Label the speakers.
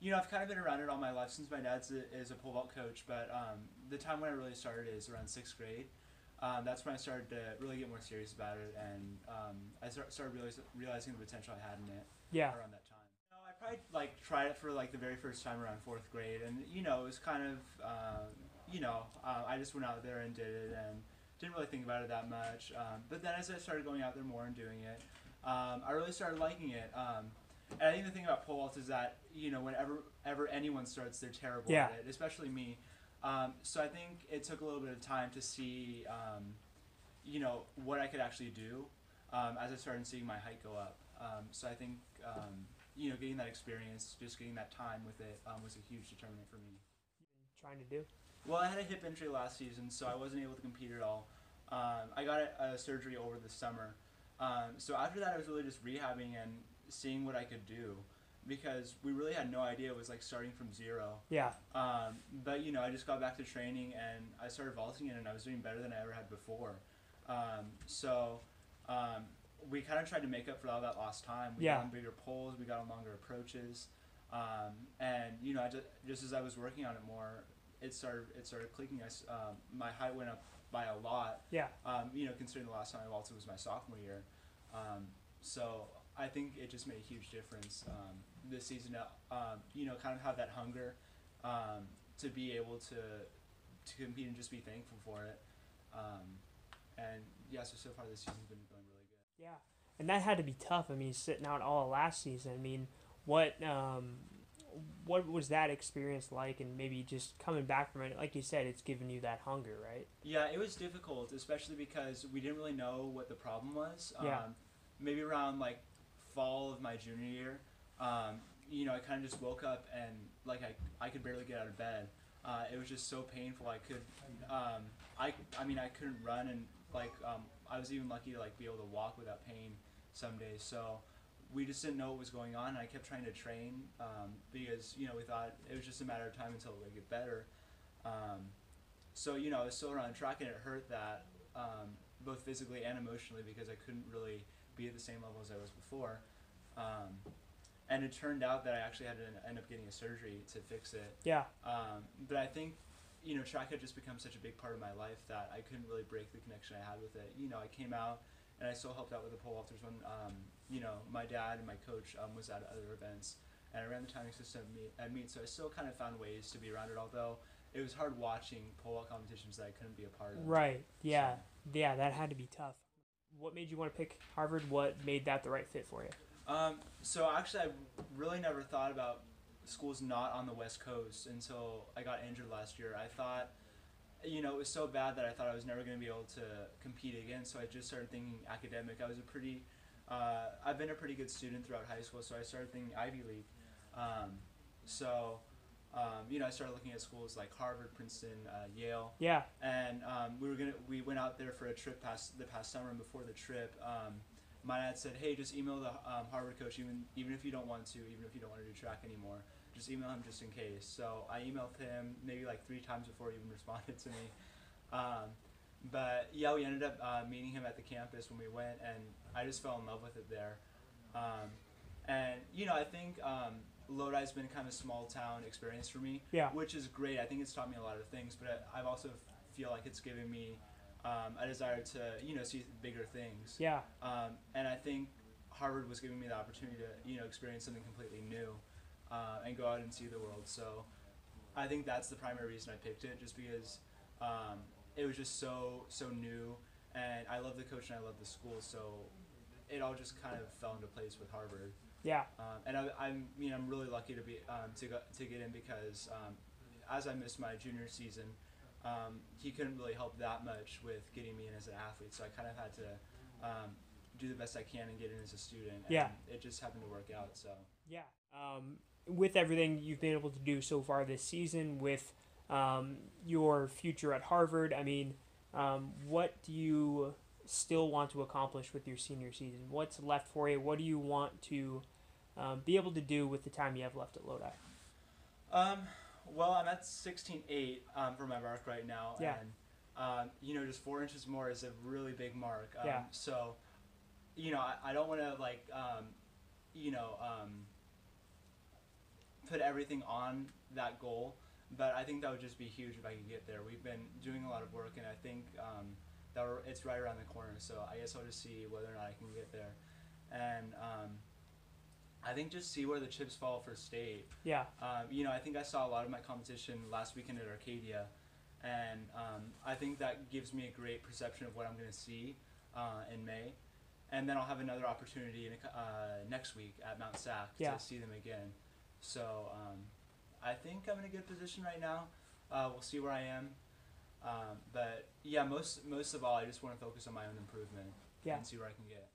Speaker 1: I've kind of been around it all my life since my is a pole vault coach, but the time when I really started is around sixth grade. That's when I started to really get more serious about it, and I started realizing the potential I had in it
Speaker 2: Yeah.
Speaker 1: around that time. I probably tried it for the very first time around fourth grade, and it was kind of I just went out there and did it, and didn't really think about it that much. But then as I started going out there more and doing it, I really started liking it. And I think the thing about pole vault is that whenever anyone starts, they're terrible
Speaker 2: Yeah.
Speaker 1: at it, especially me. So I think it took a little bit of time to see, what I could actually do as I started seeing my height go up. So I think, getting that experience, just getting that time with it was a huge determinant for me.
Speaker 2: Trying to do.
Speaker 1: Well, I had a hip injury last season, so I wasn't able to compete at all. I got a surgery over the summer. So after that, I was really just rehabbing and seeing what I could do because we really had no idea. It was like starting from zero.
Speaker 2: Yeah.
Speaker 1: But I just got back to training and I started vaulting it, and I was doing better than I ever had before. So we kind of tried to make up for all that lost time. We
Speaker 2: Yeah.
Speaker 1: got on bigger poles, we got on longer approaches, and I just as I was working on it more, it started clicking. My height went up by a lot.
Speaker 2: Yeah.
Speaker 1: Considering the last time I vaulted was my sophomore year. So I think it just made a huge difference this season. Kind of have that hunger to be able to compete and just be thankful for it. And yeah, so far this season's been going really good.
Speaker 2: Yeah. And that had to be tough. I mean, sitting out all last season. I mean, what was that experience like? And maybe just coming back from it, like you said, it's given you that hunger, right?
Speaker 1: Yeah, it was difficult, especially because we didn't really know what the problem was.
Speaker 2: Yeah.
Speaker 1: Maybe around fall of my junior year, I kind of just woke up and I could barely get out of bed. It was just so painful. I couldn't run, and I was even lucky to be able to walk without pain some days. So we just didn't know what was going on, and I kept trying to train because we thought it was just a matter of time until it would get better. So I was still around track, and it hurt that both physically and emotionally because I couldn't really be at the same level as I was before. And it turned out that I actually had to end up getting a surgery to fix it.
Speaker 2: Yeah.
Speaker 1: But I think track had just become such a big part of my life that I couldn't really break the connection I had with it. I came out and I still helped out with the pole vaulters when my dad and my coach was at other events, and I ran the timing system at meet, so I still kind of found ways to be around it, although it was hard watching pole vault competitions that I couldn't be a part of.
Speaker 2: Right. Yeah.
Speaker 1: So,
Speaker 2: Yeah, that had to be tough. What made you want to pick Harvard? What made that the right fit for you?
Speaker 1: so actually, I really never thought about schools not on the West Coast until I got injured last year. I thought, it was so bad that I thought I was never going to be able to compete again. So I just started thinking academic. I've been a pretty good student throughout high school, so I started thinking Ivy League. So, I started looking at schools like Harvard, Princeton, Yale.
Speaker 2: Yeah.
Speaker 1: And we went out there for a trip the past summer, and before the trip, my dad said, "Hey, just email the Harvard coach, even if you don't want to, even if you don't want to do track anymore, just email him just in case." So I emailed him maybe 3 times before he even responded to me. But yeah, we ended up meeting him at the campus when we went, and I just fell in love with it there. And I think Lodi's been kind of a small town experience for me,
Speaker 2: Yeah.
Speaker 1: which is great. I think it's taught me a lot of things, but I've also feel like it's given me a desire to see bigger things.
Speaker 2: Yeah.
Speaker 1: And I think Harvard was giving me the opportunity to experience something completely new and go out and see the world. So I think that's the primary reason I picked it, just because it was just so new, and I love the coach and I love the school, so it all just kind of fell into place with Harvard.
Speaker 2: Yeah.
Speaker 1: And I'm really lucky to be to get in because as I missed my junior season, he couldn't really help that much with getting me in as an athlete, so I kind of had to do the best I can and get in as a student.
Speaker 2: Yeah.
Speaker 1: And it just happened to work out. So
Speaker 2: Yeah. With everything you've been able to do so far this season, with your future at Harvard, I mean, what do you still want to accomplish with your senior season? What's left for you? What do you want to be able to do with the time you have left at Lodi?
Speaker 1: Well, I'm at 16.8 for my mark right now,
Speaker 2: Yeah.
Speaker 1: and just 4 inches more is a really big mark.
Speaker 2: Yeah.
Speaker 1: So, I don't want to put everything on that goal, but I think that would just be huge if I could get there. We've been doing a lot of work, and I think it's right around the corner. So I guess I'll just see whether or not I can get there, and I think just see where the chips fall for state.
Speaker 2: Yeah.
Speaker 1: I think I saw a lot of my competition last weekend at Arcadia, and I think that gives me a great perception of what I'm going to see in May. And then I'll have another opportunity next week at Mount Sac to see them again. So I think I'm in a good position right now. We'll see where I am. But yeah, most of all, I just want to focus on my own improvement and see where I can get.